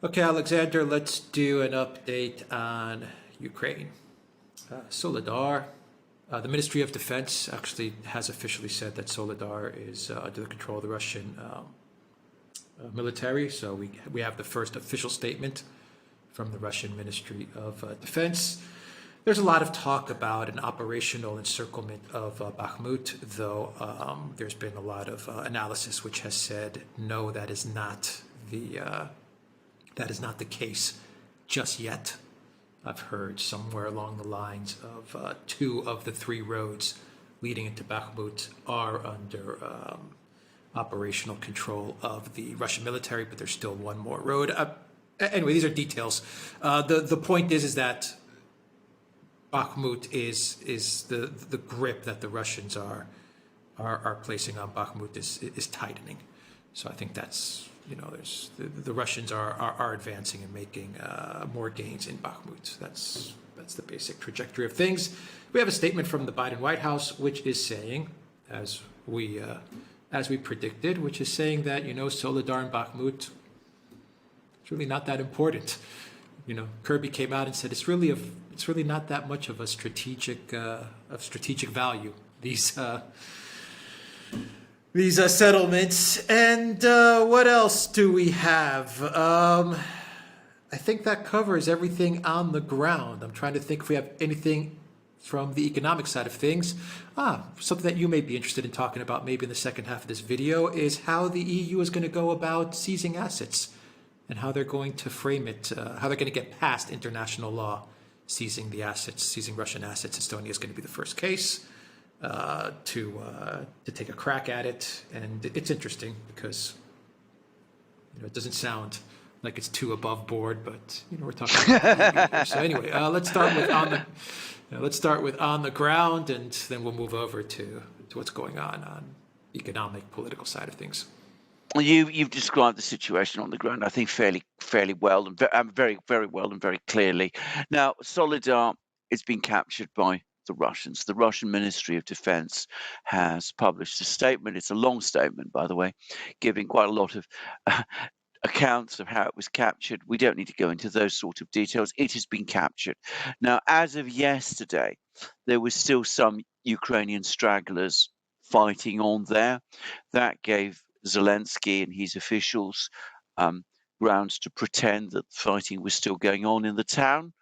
Okay, Alexander, let's do an update on Ukraine. Solidar, the Ministry of Defense actually has officially said that Solidar is under the control of the Russian military. So we have the first official statement from the Russian Ministry of Defense. There's a lot of talk about an operational encirclement of Bakhmut, though there's been a lot of analysis which has said no, that is not the case just yet. I've heard somewhere along the lines of two of the three roads leading into Bakhmut are under operational control of the Russian military, but there's still one more road. Anyway, these are details. The point is that Bakhmut is the grip that the Russians are placing on Bakhmut is tightening. So I think that's, there's the Russians are advancing and making more gains in Bakhmut. That's the basic trajectory of things. We have a statement from the Biden White House, which is saying, as we predicted, which is saying that Solidar and Bakhmut, it's really not that important. Kirby came out and said it's really not that much of a strategic value. These settlements. And what else do we have? I think that covers everything on the ground. I'm trying to think if we have anything from the economic side of things. Something that you may be interested in talking about maybe in the second half of this video is how the EU is going to go about seizing assets and how they're going to frame it, how they're going to get past international law seizing Russian assets. Estonia is going to be the first case to take a crack at it, and it's interesting because it doesn't sound like it's too above board, but we're talking about the EU here. So anyway, let's start with on the ground, and then we'll move over to what's going on economic, political side of things. You've described the situation on the ground, I think, fairly well and very, very well and very clearly. Now, Solidar has been captured by the Russians. The Russian Ministry of Defense has published a statement. It's a long statement, by the way, giving quite a lot of accounts of how it was captured. We don't need to go into those sort of details. It has been captured. Now, as of yesterday, there was still some Ukrainian stragglers fighting on there. That gave Zelensky and his officials grounds to pretend that fighting was still going on in the town.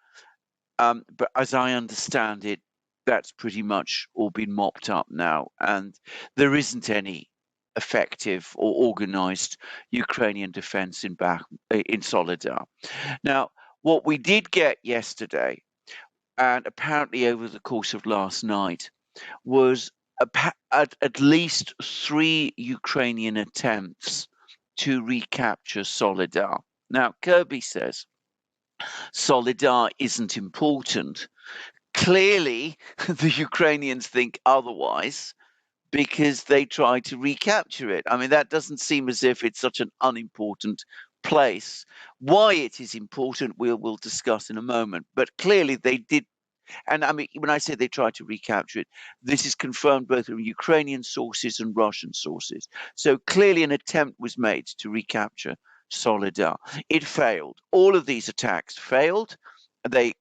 But as I understand it, that's pretty much all been mopped up now, and there isn't any effective or organized Ukrainian defense in Solidar. Now, what we did get yesterday, and apparently over the course of last night, was at least 3 Ukrainian attempts to recapture Solidar. Now, Kirby says Solidar isn't important. Clearly, the Ukrainians think otherwise because they try to recapture it. I mean, that doesn't seem as if it's such an unimportant place. Why it is important, we'll discuss in a moment. But clearly, they did. And I mean, when I say they tried to recapture it, this is confirmed both from Ukrainian sources and Russian sources. So clearly an attempt was made to recapture Solidar. It failed. All of these attacks failed. They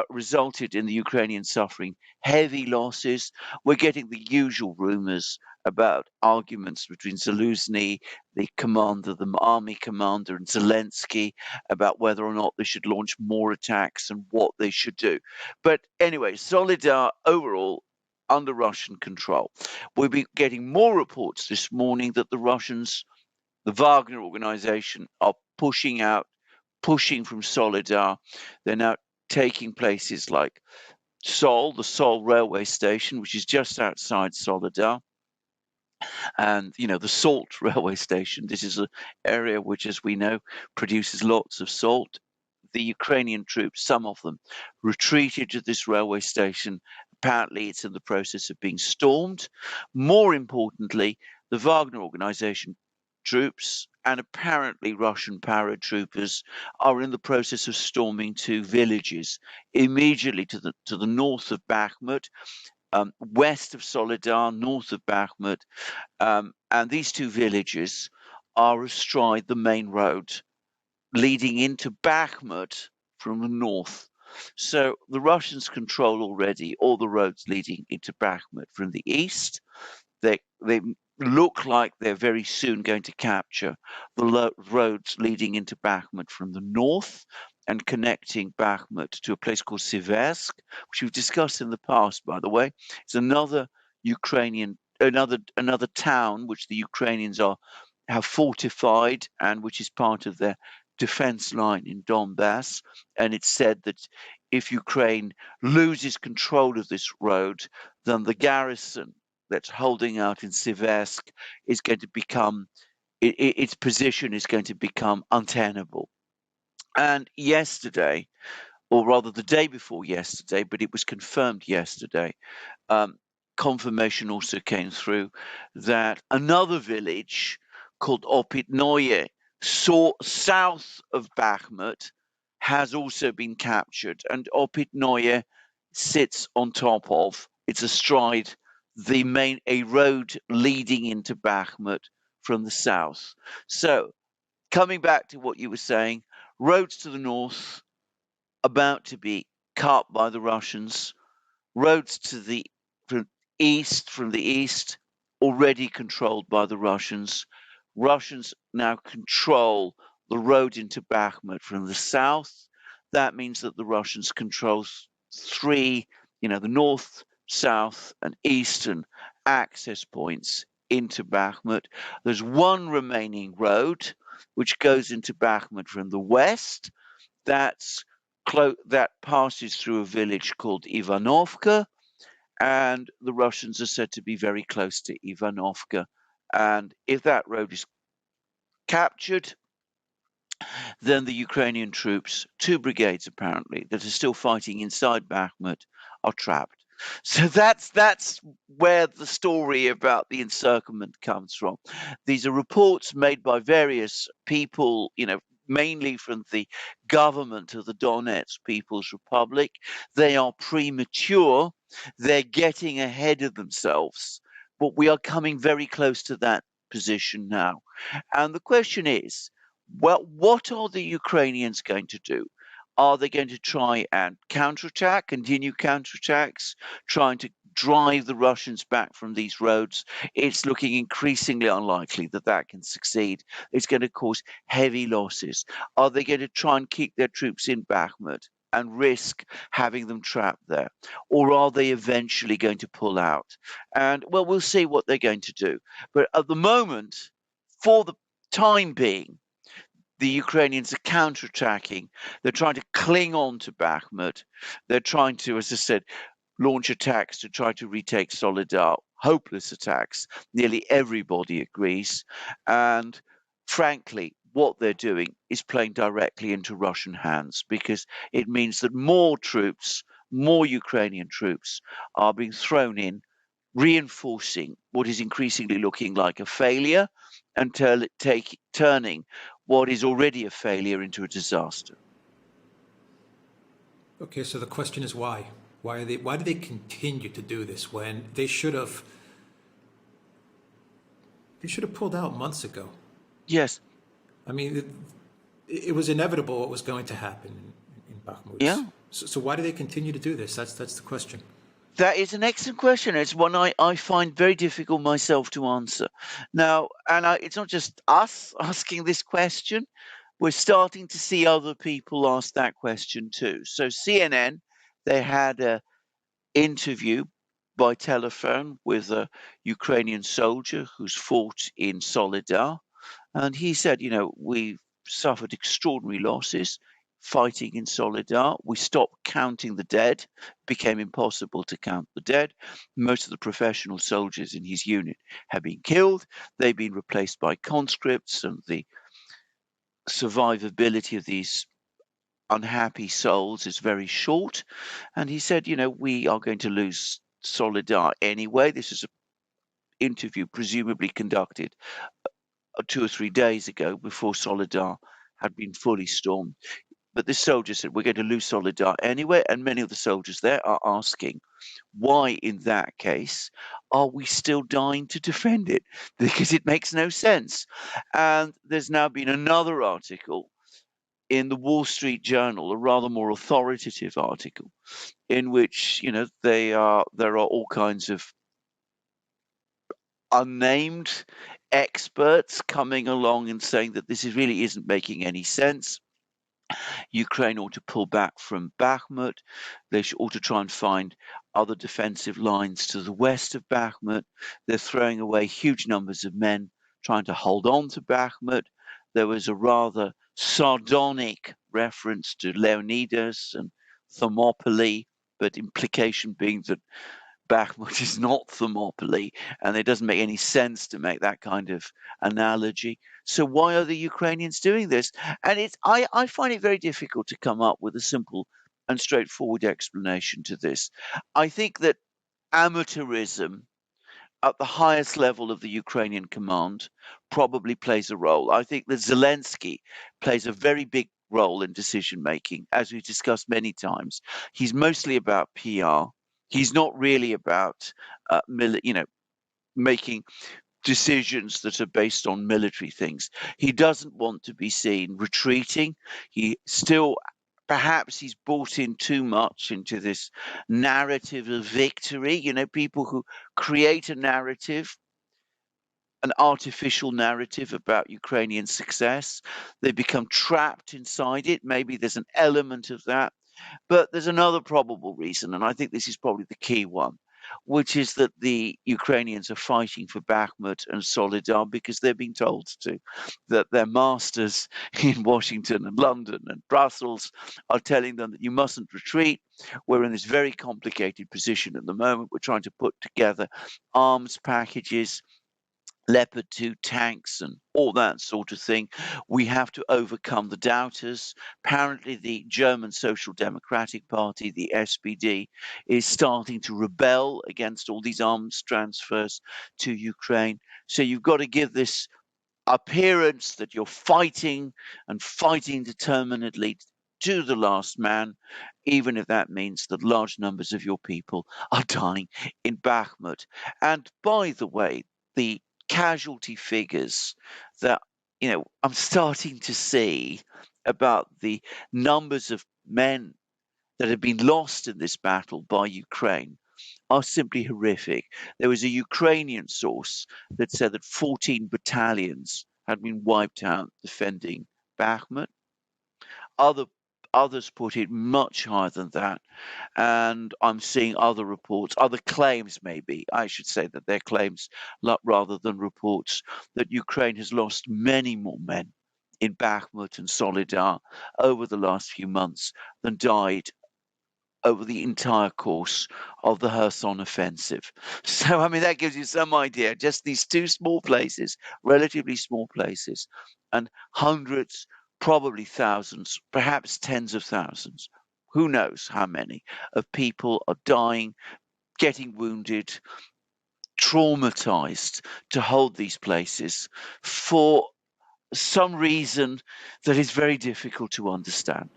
resulted in the Ukrainians suffering heavy losses. We're getting the usual rumors about arguments between Zaluzny, the army commander, and Zelensky about whether or not they should launch more attacks and what they should do. But anyway, Solidar overall under Russian control. We'll be getting more reports this morning that the Russians, the Wagner organization, are pushing from Solidar. They're now taking places like Sol, the Sol railway station, which is just outside Solidar, and the Salt railway station. This is an area which, as we know, produces lots of salt. The Ukrainian troops, some of them, retreated to this railway station. Apparently, it's in the process of being stormed. More importantly, the Wagner organization troops and apparently Russian paratroopers are in the process of storming 2 villages immediately to the north of Bakhmut, west of Solidar, north of Bakhmut, and these 2 villages are astride the main road leading into Bakhmut from the north. So the Russians control already all the roads leading into Bakhmut from the east. They look like they're very soon going to capture the roads leading into Bakhmut from the north and connecting Bakhmut to a place called Siversk, which we've discussed in the past, by the way. It's another another town which the Ukrainians have fortified and which is part of their defense line in Donbass. And it's said that if Ukraine loses control of this road, then the garrison that's holding out in Siversk is going to become, its position is going to become untenable. And yesterday, or rather the day before yesterday, but it was confirmed yesterday, confirmation also came through that another village called Opitnoye, south of Bakhmut, has also been captured. And Opitnoye sits on top of, it's astride a road leading into Bakhmut from the south. So coming back to what you were saying, roads to the north about to be cut by the Russians, roads to the from the east already controlled by the Russians. Russians now control the road into Bakhmut from the south. That means that the Russians control three, the north, south, and eastern access points into Bakhmut. There's one remaining road which goes into Bakhmut from the west. That passes through a village called Ivanovka, and the Russians are said to be very close to Ivanovka. And if that road is captured, then the Ukrainian troops, 2 brigades apparently, that are still fighting inside Bakhmut, are trapped. So that's where the story about the encirclement comes from. These are reports made by various people, mainly from the government of the Donetsk People's Republic. They are premature. They're getting ahead of themselves. But we are coming very close to that position now. And the question is, well, what are the Ukrainians going to do? Are they going to try and counterattack, continue counterattacks, trying to drive the Russians back from these roads? It's looking increasingly unlikely that that can succeed. It's going to cause heavy losses. Are they going to try and keep their troops in Bakhmut and risk having them trapped there? Or are they eventually going to pull out? And, well, we'll see what they're going to do. But at the moment, for the time being, the Ukrainians are counterattacking. They're trying to cling on to Bakhmut. They're trying to, as I said, launch attacks to try to retake Soledar. Hopeless attacks. Nearly everybody agrees. And frankly, what they're doing is playing directly into Russian hands, because it means that more troops, more Ukrainian troops, are being thrown in, reinforcing what is increasingly looking like a failure and turning what is already a failure into a disaster. Okay, so the question is why? Why do they continue to do this when they should have pulled out months ago? Yes. I mean, it was inevitable what was going to happen in Bakhmut. Yeah. So why do they continue to do this? That's the question. That is an excellent question. It's one I find very difficult myself to answer. Now, and it's not just us asking this question. We're starting to see other people ask that question too. So CNN, they had an interview by telephone with a Ukrainian soldier who's fought in Soledar. And he said, we've suffered extraordinary losses fighting in Soledar. We stopped counting the dead. It became impossible to count the dead. Most of the professional soldiers in his unit have been killed. They've been replaced by conscripts, and the survivability of these unhappy souls is very short. And he said, we are going to lose Soledar anyway. This is an interview presumably conducted 2 or 3 days ago, before Soledar had been fully stormed. But this soldier said, we're going to lose Soledar anyway. And many of the soldiers there are asking, why in that case are we still dying to defend it? Because it makes no sense. And there's now been another article in the Wall Street Journal, a rather more authoritative article in which, there are all kinds of unnamed experts coming along and saying that this really isn't making any sense. Ukraine ought to pull back from Bakhmut. They ought to try and find other defensive lines to the west of Bakhmut. They're throwing away huge numbers of men trying to hold on to Bakhmut. There was a rather sardonic reference to Leonidas and Thermopylae, but implication being that Bakhmut is not Thermopylae, and it doesn't make any sense to make that kind of analogy. So why are the Ukrainians doing this? And I find it very difficult to come up with a simple and straightforward explanation to this. I think that amateurism at the highest level of the Ukrainian command probably plays a role. I think that Zelensky plays a very big role in decision making, as we've discussed many times. He's mostly about PR. He's not really about, making decisions that are based on military things. He doesn't want to be seen retreating. Perhaps he's bought in too much into this narrative of victory. People who create a narrative, an artificial narrative about Ukrainian success, they become trapped inside it. Maybe there's an element of that. But there's another probable reason, and I think this is probably the key one, which is that the Ukrainians are fighting for Bakhmut and Solidar because they're being told to, that their masters in Washington and London and Brussels are telling them that you mustn't retreat. We're in this very complicated position at the moment. We're trying to put together arms packages, Leopard 2 tanks and all that sort of thing. We have to overcome the doubters. Apparently, the German Social Democratic Party, the SPD, is starting to rebel against all these arms transfers to Ukraine. So you've got to give this appearance that you're fighting and fighting determinedly to the last man, even if that means that large numbers of your people are dying in Bakhmut. And by the way, the casualty figures that I'm starting to see about the numbers of men that have been lost in this battle by Ukraine are simply horrific. There was a Ukrainian source that said that 14 battalions had been wiped out defending Bakhmut. Others put it much higher than that, and I'm seeing other reports, other claims maybe, I should say that they're claims rather than reports, that Ukraine has lost many more men in Bakhmut and Solidar over the last few months than died over the entire course of the Kherson offensive. So, that gives you some idea. Just these two small places, relatively small places, and hundreds, probably thousands, perhaps tens of thousands, who knows how many, of people are dying, getting wounded, traumatized to hold these places for some reason that is very difficult to understand.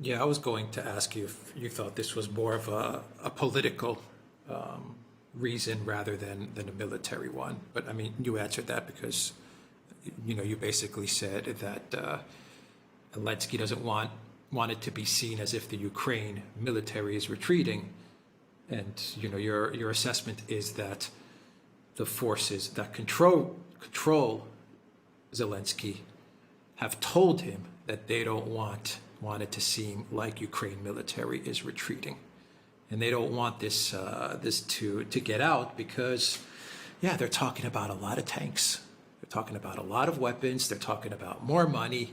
Yeah, I was going to ask you if you thought this was more of a political reason rather than a military one. But you answered that because, you basically said that Zelensky doesn't want it to be seen as if the Ukraine military is retreating. And, your assessment is that the forces that control Zelensky have told him that they don't want it to seem like Ukraine military is retreating, and they don't want this to get out because, yeah, they're talking about a lot of tanks, they're talking about a lot of weapons, they're talking about more money,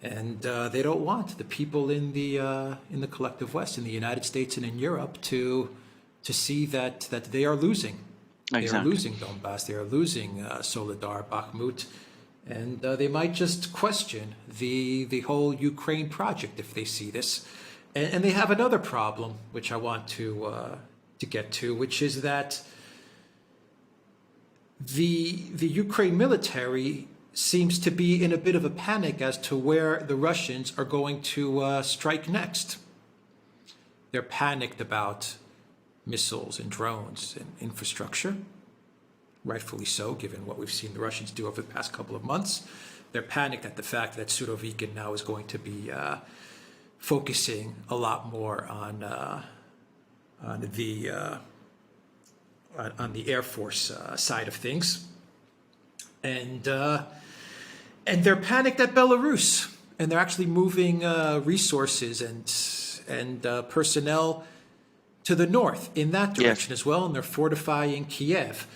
and they don't want the people in the collective West, in the United States and in Europe, to see that they are losing. Exactly. They are losing Donbass. They are losing Solidar, Bakhmut. And they might just question the whole Ukraine project if they see this. And they have another problem, which I want to get to, which is that the Ukraine military seems to be in a bit of a panic as to where the Russians are going to strike next. They're panicked about missiles and drones and infrastructure. Rightfully so, given what we've seen the Russians do over the past couple of months. they're panicked at the fact that Surovikin now is going to be focusing a lot more on the Air Force side of things, and they're panicked at Belarus, and they're actually moving resources and personnel to the north in that direction as well, and they're fortifying Kiev.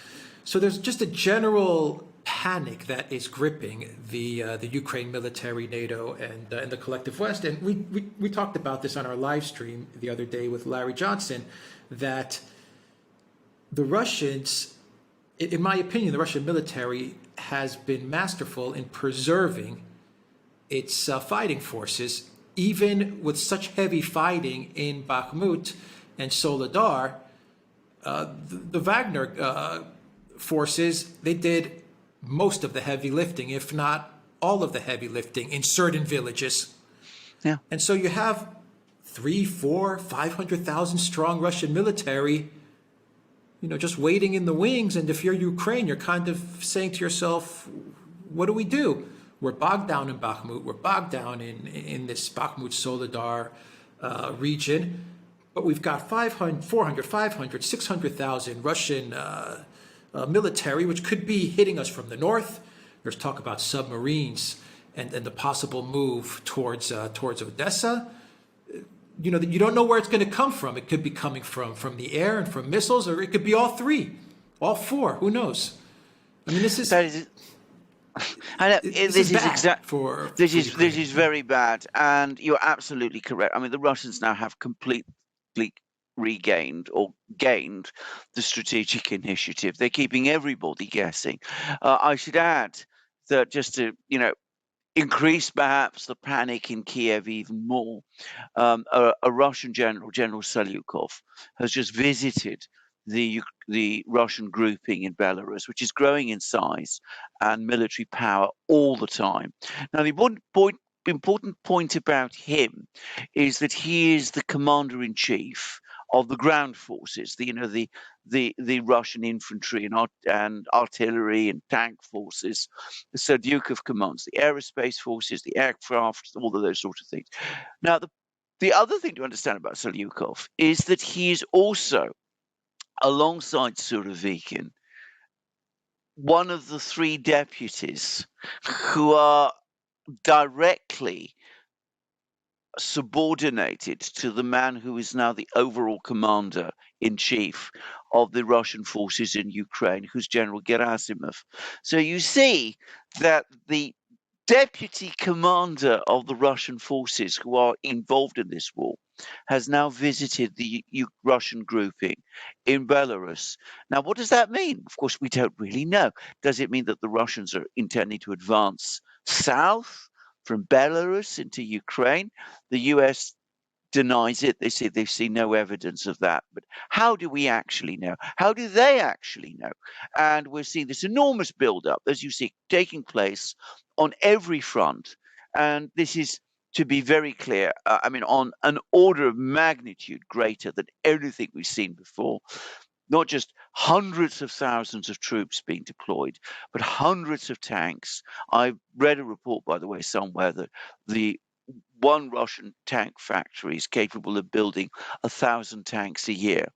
So there's just a general panic that is gripping the Ukraine military, NATO, and the collective West. And we talked about this on our live stream the other day with Larry Johnson, that the Russians, in my opinion, the Russian military has been masterful in preserving its fighting forces, even with such heavy fighting in Bakhmut and Soledar. The Wagner forces, they did most of the heavy lifting, if not all of the heavy lifting, in certain villages. Yeah. And so you have 3, 4, 500,000 strong Russian military, just waiting in the wings. And if you're Ukraine, you're kind of saying to yourself, what do we do? We're bogged down in Bakhmut. We're bogged down in this Bakhmut-Soledar region. But we've got 400, 500, 600,000 Russian military, which could be hitting us from the north. There's talk about submarines and the possible move towards Odessa. You don't know where it's going to come from. It could be coming from the air and from missiles, or it could be all three, all four. Who knows? I mean, this is very bad, and you're absolutely correct. I mean, the Russians now have completely regained or gained the strategic initiative. They're keeping everybody guessing. I should add that just to increase perhaps the panic in Kiev even more, a Russian general, General Selyukov, has just visited the Russian grouping in Belarus, which is growing in size and military power all the time. Now, the important point about him is that he is the commander-in-chief of the ground forces, the Russian infantry and artillery and tank forces. So Selyukov commands the aerospace forces, the aircraft, all of those sorts of things. Now, the other thing to understand about Selyukov is that he is also, alongside Surovikin, one of the three deputies who are directly subordinated to the man who is now the overall commander-in-chief of the Russian forces in Ukraine, who's General Gerasimov. So you see that the deputy commander of the Russian forces who are involved in this war has now visited the Russian grouping in Belarus. Now, what does that mean? Of course, we don't really know. Does it mean that the Russians are intending to advance south from Belarus into Ukraine? The US denies it. They say they've seen no evidence of that. But how do we actually know? How do they actually know? And we're seeing this enormous buildup, as you see, taking place on every front. And this is, to be very clear, on an order of magnitude greater than anything we've seen before. Not just hundreds of thousands of troops being deployed, but hundreds of tanks. I read a report, by the way, somewhere that the one Russian tank factory is capable of building 1,000 tanks a year.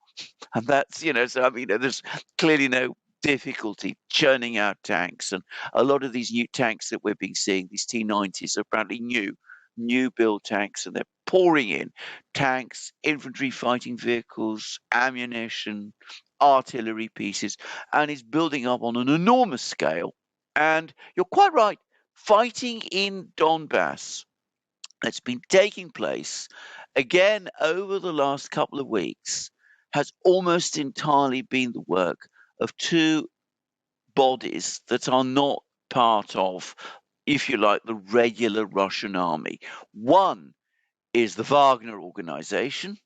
And that's, there's clearly no difficulty churning out tanks. And a lot of these new tanks that we're seeing, these T-90s, are apparently new build tanks, and they're pouring in tanks, infantry fighting vehicles, ammunition, artillery pieces, and is building up on an enormous scale. And you're quite right, fighting in Donbass that's been taking place again over the last couple of weeks has almost entirely been the work of two bodies that are not part of, if you like, the regular Russian army. One is the Wagner organization,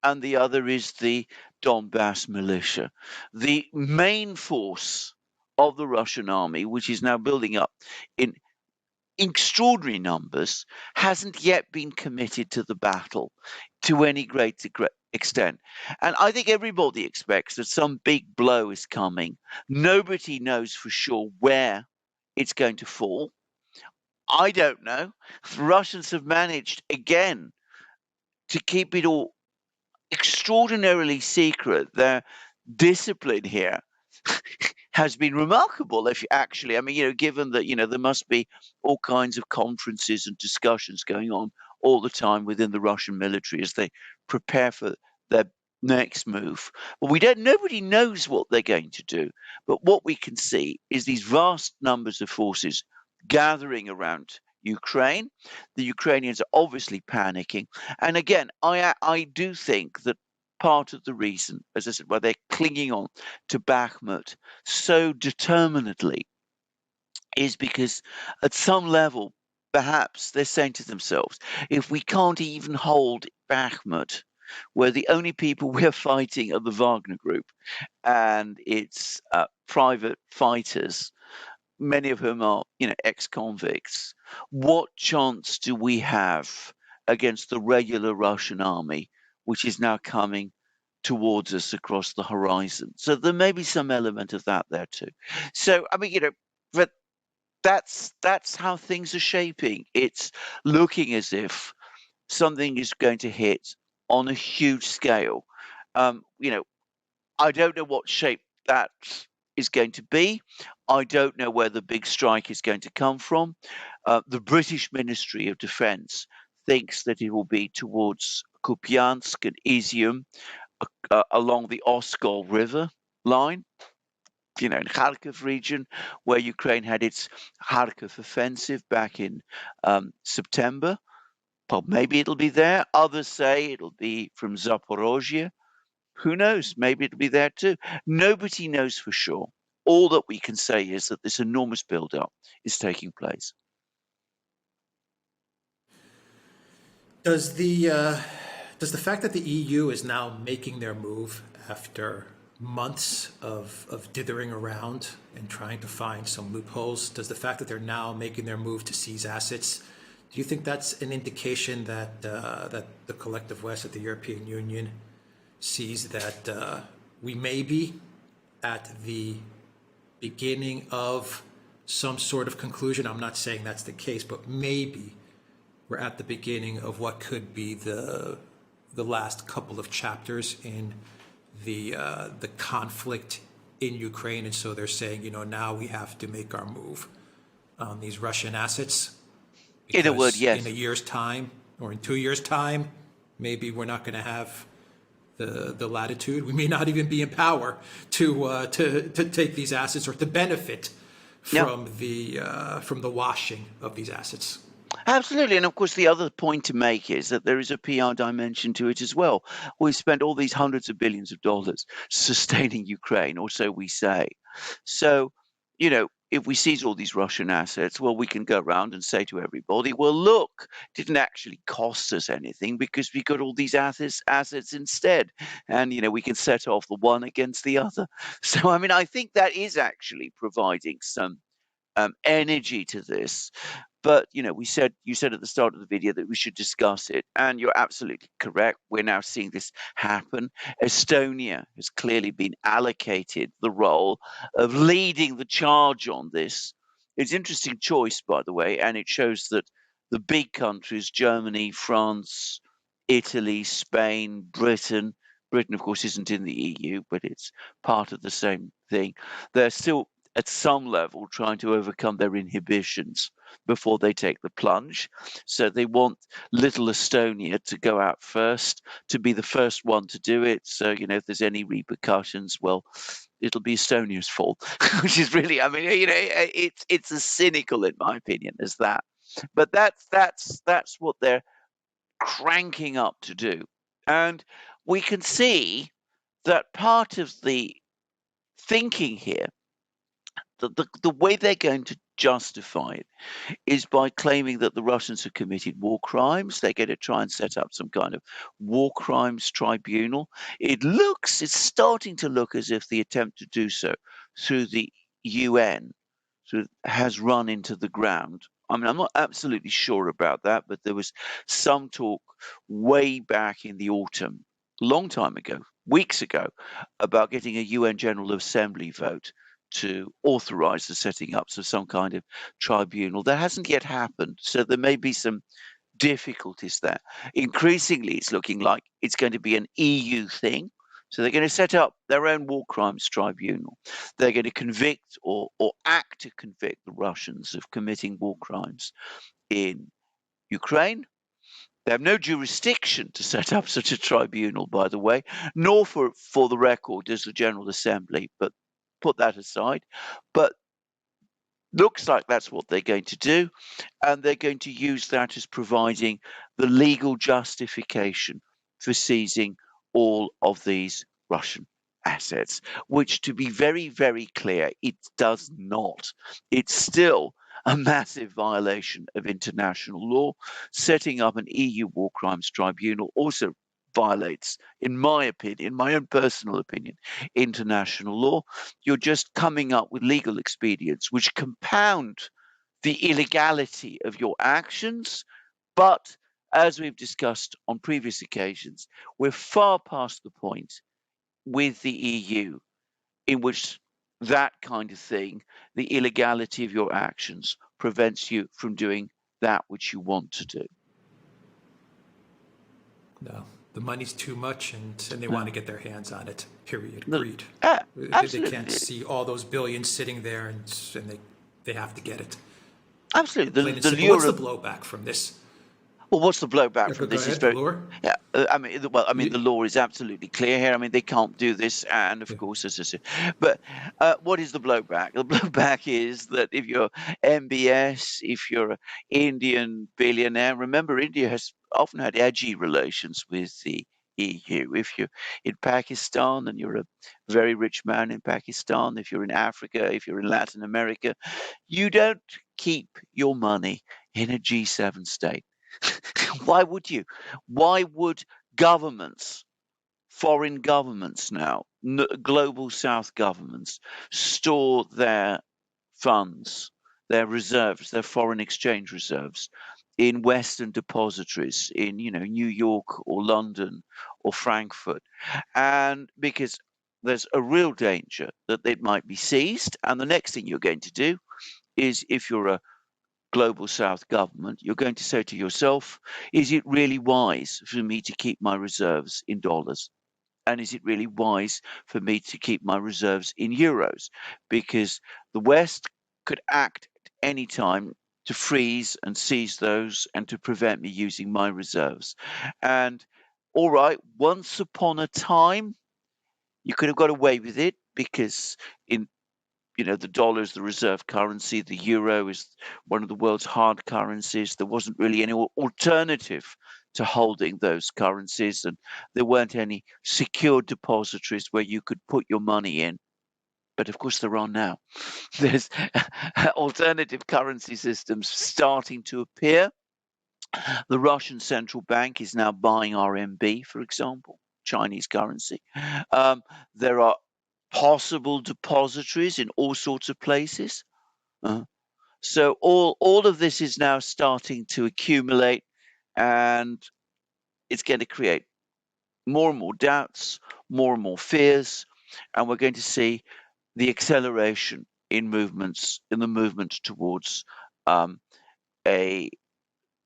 and the other is the Donbass militia. The main force of the Russian army, which is now building up in extraordinary numbers, hasn't yet been committed to the battle to any great extent. And I think everybody expects that some big blow is coming. Nobody knows for sure where it's going to fall. I don't know. The Russians have managed again to keep it all extraordinarily secret. Their discipline here has been remarkable. If you actually, I mean, given that there must be all kinds of conferences and discussions going on all the time within the Russian military as they prepare for their next move. But nobody knows what they're going to do. But what we can see is these vast numbers of forces gathering around Ukraine. The Ukrainians are obviously panicking. And again, I do think that part of the reason, as I said, why they're clinging on to Bakhmut so determinedly is because at some level, perhaps they're saying to themselves, if we can't even hold Bakhmut, where the only people we're fighting are the Wagner Group and its private fighters, many of whom are, ex-convicts, what chance do we have against the regular Russian army, which is now coming towards us across the horizon? So there may be some element of that there too. So, I mean, but that's how things are shaping. It's looking as if something is going to hit on a huge scale. I don't know what shape that is going to be. I don't know where the big strike is going to come from. The British Ministry of Defence thinks that it will be towards Kupiansk and Izium along the Oskol River line, in Kharkiv region, where Ukraine had its Kharkiv offensive back in September. Well, maybe it'll be there. Others say it'll be from Zaporozhye. Who knows? Maybe it'll be there too. Nobody knows for sure. All that we can say is that this enormous build-up is taking place. Does the fact that the EU is now making their move after months of dithering around and trying to find some loopholes, does the fact that they're now making their move to seize assets, do you think that's an indication that that the collective West, that the European Union, sees that we may be at the beginning of some sort of conclusion? I'm not saying that's the case, but maybe we're at the beginning of what could be the last couple of chapters in the conflict in Ukraine, and so they're saying, now we have to make our move on these Russian assets. In a word, yes. In a year's time or in 2 years' time, maybe we're not going to have the latitude. We may not even be in power to take these assets or to benefit from the washing of these assets. Absolutely. And of course, the other point to make is that there is a PR dimension to it as well. We've spent all these hundreds of billions of dollars sustaining Ukraine, or so we say. So, if we seize all these Russian assets, well, we can go around and say to everybody, well, look, it didn't actually cost us anything because we got all these assets instead. And, we can set off the one against the other. So, I mean, I think that is actually providing some energy to this. But you said at the start of the video that we should discuss it, and you're absolutely correct. We're now seeing this happen. Estonia has clearly been allocated the role of leading the charge on this. It's an interesting choice, by the way, and it shows that the big countries, Germany, France, Italy, Spain, Britain, of course, isn't in the EU, but it's part of the same thing. They're still at some level trying to overcome their inhibitions before they take the plunge. So they want little Estonia to go out first, to be the first one to do it. So, if there's any repercussions, well, it'll be Estonia's fault, which is really, I mean, it's as cynical, in my opinion, as that. But that's what they're cranking up to do. And we can see that part of the thinking here, the way they're going to justify it is by claiming that the Russians have committed war crimes. They're going to try and set up some kind of war crimes tribunal. It's starting to look as if the attempt to do so through the UN has run into the ground. I mean, I'm not absolutely sure about that, but there was some talk way back in the autumn, long time ago, weeks ago, about getting a UN General Assembly vote to authorize the setting up of some kind of tribunal. That hasn't yet happened, so there may be some difficulties there. Increasingly, it's looking like it's going to be an EU thing. So they're going to set up their own war crimes tribunal. They're going to convict or act to convict the Russians of committing war crimes in Ukraine. They have no jurisdiction to set up such a tribunal, by the way, nor for the record does the General Assembly, but put that aside. But looks like that's what they're going to do, and they're going to use that as providing the legal justification for seizing all of these Russian assets, which, to be very, very clear, it does not. It's still a massive violation of international law. Setting up an EU war crimes tribunal also violates, in my opinion, my own personal opinion, international law. You're just coming up with legal expedients which compound the illegality of your actions. But as we've discussed on previous occasions, we're far past the point with the EU in which that kind of thing, the illegality of your actions, prevents you from doing that which you want to do. No, the money's too much, and they want to get their hands on it. Period. Agreed. They Absolutely. can't see all those billions sitting there, and they have to get it. Absolutely. Plain and simple. What's the blowback from this? Well, what's the blowback from Go this? ahead, Is very, Laura? yeah. The law is absolutely clear here. I mean, they can't do this, and of course, but what is the blowback? The blowback is that if you're MBS, if you're an Indian billionaire, remember, India has often had edgy relations with the EU. If you're in Pakistan and you're a very rich man in Pakistan, if you're in Africa, if you're in Latin America, you don't keep your money in a G7 state. Why would you? Why would governments, foreign governments now, global south governments, store their funds, their reserves, their foreign exchange reserves in Western depositories in, New York or London or Frankfurt? And because there's a real danger that it might be seized. And the next thing you're going to do is, if you're a global south government, you're going to say to yourself, is it really wise for me to keep my reserves in dollars? And is it really wise for me to keep my reserves in euros? Because the West could act at any time to freeze and seize those and to prevent me using my reserves. And all right, once upon a time, you could have got away with it because the dollar is the reserve currency. The euro is one of the world's hard currencies. There wasn't really any alternative to holding those currencies, and there weren't any secure depositories where you could put your money in. But of course there are now. There's alternative currency systems starting to appear. The Russian central bank is now buying RMB, for example, Chinese currency. There are possible depositories in all sorts of places. So all of this is now starting to accumulate, and it's going to create more and more doubts, more and more fears, and we're going to see the acceleration in the movement towards a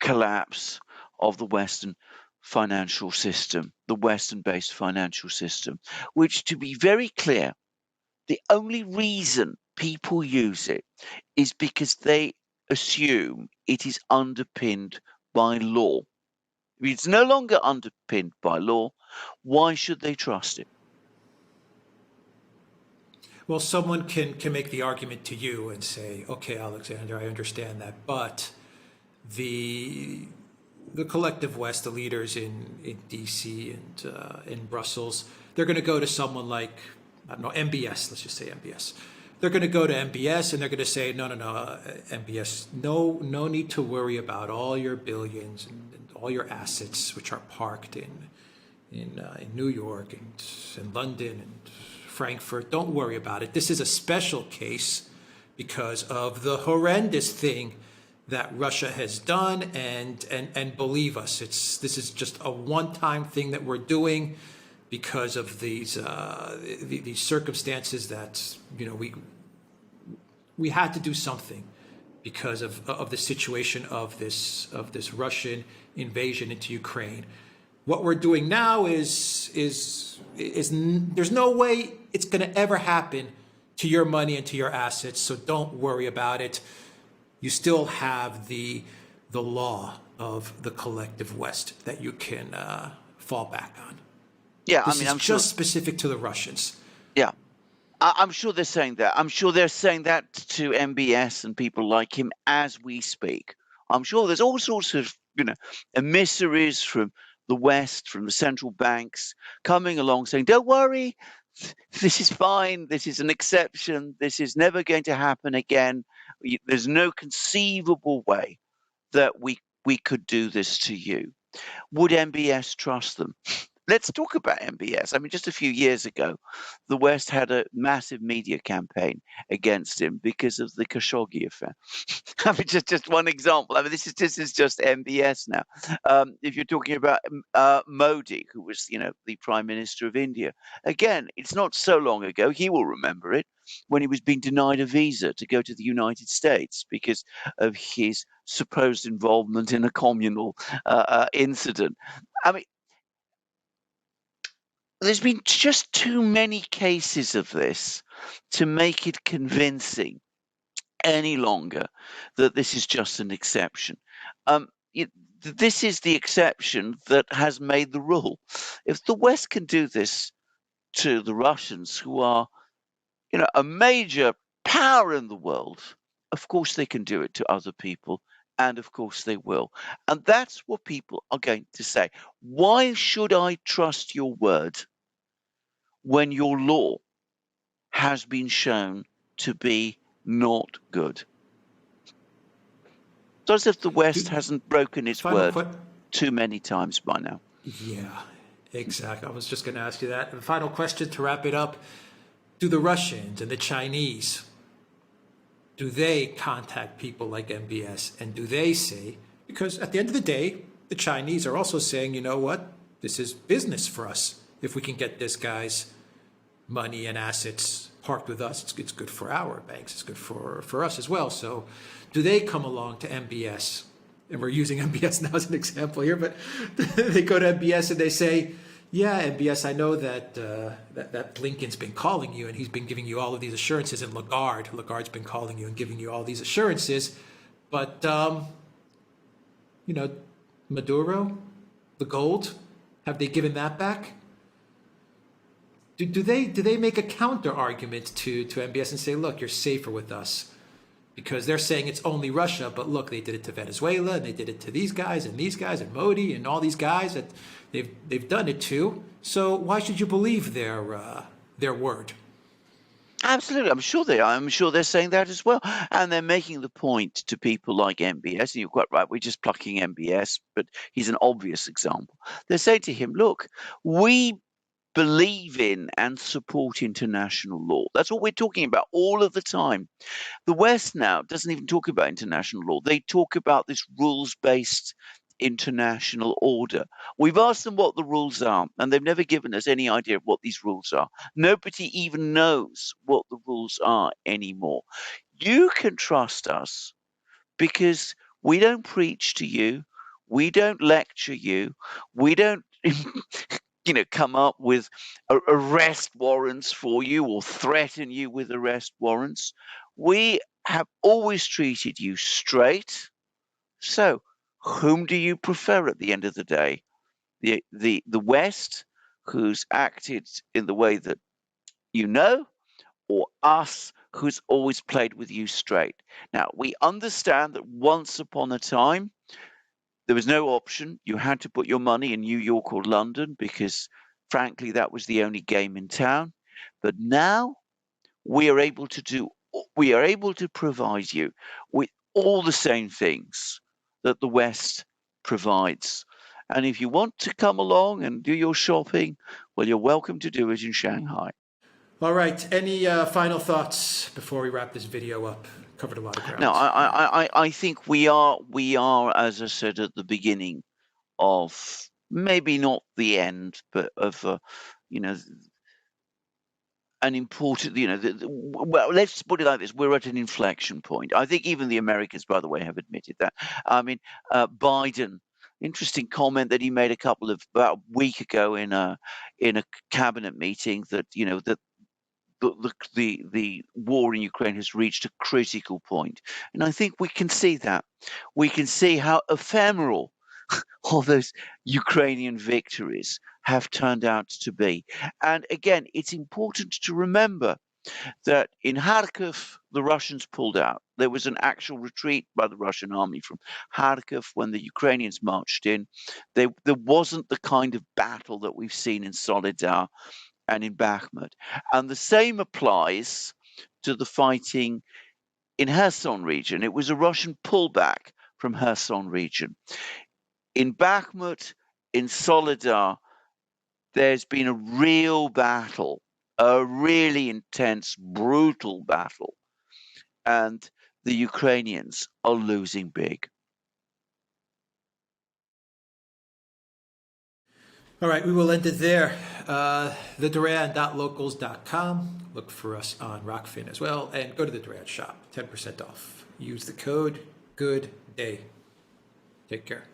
collapse of the Western financial system, the Western-based financial system, which, to be very clear, the only reason people use it is because they assume it is underpinned by law. If it's no longer underpinned by law, why should they trust it? Well, someone can make the argument to you and say, okay, Alexander, I understand that, but the collective West, the leaders in DC and in Brussels, they're going to go to someone like, I don't know, MBS, let's just say MBS. They're going to go to MBS and they're going to say, no, MBS, no need to worry about all your billions and all your assets, which are parked in New York and in London and Frankfurt. Don't worry about it. This is a special case because of the horrendous thing that Russia has done, and believe us, this is just a one-time thing that we're doing because of these circumstances that we had to do something because of the situation of this Russian invasion into Ukraine. What we're doing now is there's no way it's going to ever happen to your money and to your assets. So don't worry about it. You still have the law of the collective West that you can fall back on. Yeah, This I mean, is I'm just sure. specific to the Russians. Yeah, I'm sure they're saying that. I'm sure they're saying that to MBS and people like him as we speak. I'm sure there's all sorts of, emissaries from the West, from the central banks, coming along saying, "Don't worry, this is fine. This is an exception. This is never going to happen again. There's no conceivable way that we could do this to you." Would MBS trust them? Let's talk about MBS. I mean, just a few years ago, the West had a massive media campaign against him because of the Khashoggi affair. I mean, just one example. I mean, this is just MBS now. If you're talking about Modi, who was, the Prime Minister of India, again, it's not so long ago. He will remember it when he was being denied a visa to go to the United States because of his supposed involvement in a communal incident. I mean, there's been just too many cases of this to make it convincing any longer that this is just an exception. This is the exception that has made the rule. If the West can do this to the Russians, who are, a major power in the world, of course they can do it to other people, and of course they will. And that's what people are going to say. Why should I trust your word when your law has been shown to be not good? It's as if the West hasn't broken its word too many times by now. Yeah, exactly. I was just going to ask you that. And final question to wrap it up. Do the Russians and the Chinese, do they contact people like MBS, and do they say, because at the end of the day, the Chinese are also saying, you know what, this is business for us. If we can get this guy's money and assets parked with us, it's good for our banks, it's good for us as well. So do they come along to MBS? And we're using MBS now as an example here, but they go to MBS and they say, yeah, MBS, I know that that Blinken's been calling you and he's been giving you all of these assurances, and Lagarde's been calling you and giving you all these assurances, but Maduro, the gold, have they given that back? Do they make a counter argument to MBS and say, look, you're safer with us? Because they're saying it's only Russia, but look, they did it to Venezuela, and they did it to these guys, and Modi, and all these guys that they've done it to. So why should you believe their word? Absolutely, I'm sure they are. I'm sure they're saying that as well, and they're making the point to people like MBS. And you're quite right. We're just plucking MBS, but he's an obvious example. They say to him, "Look, we believe in and support international law." That's what we're talking about all of the time. The West now doesn't even talk about international law. They talk about this rules-based international order. We've asked them what the rules are, and they've never given us any idea of what these rules are. Nobody even knows what the rules are anymore. You can trust us because we don't preach to you, we don't lecture you, we don't come up with arrest warrants for you or threaten you with arrest warrants. We have always treated you straight. So, whom do you prefer at the end of the day? The West, who's acted in the way that you know, or us, who's always played with you straight? Now, we understand that once upon a time, there was no option. You had to put your money in New York or London because, frankly, that was the only game in town. But now we are able to provide you with all the same things that the West provides. And if you want to come along and do your shopping, well, you're welcome to do it in Shanghai. All right. Any final thoughts before we wrap this video up? Covered a lot of ground. No, I think we are, as I said at the beginning, of maybe not the end, but of an important, well, let's put it like this: we're at an inflection point. I think even the Americans, by the way, have admitted that. I mean, Biden. Interesting comment that he made about a week ago in a cabinet meeting, that that the war in Ukraine has reached a critical point, and I think we can see that. We can see how ephemeral all those Ukrainian victories have turned out to be. And again, it's important to remember that in Kharkov, the Russians pulled out. There was an actual retreat by the Russian army from Kharkov when the Ukrainians marched in. There wasn't the kind of battle that we've seen in Solidar and in Bakhmut. And the same applies to the fighting in Kherson region. It was a Russian pullback from Kherson region. In Bakhmut, in Solidar, there's been a real battle, a really intense, brutal battle, and the Ukrainians are losing big. All right, we will end it there. TheDuran.locals.com. Look for us on Rockfin as well, and go to the Duran shop, 10% off. Use the code GOOD DAY. Take care.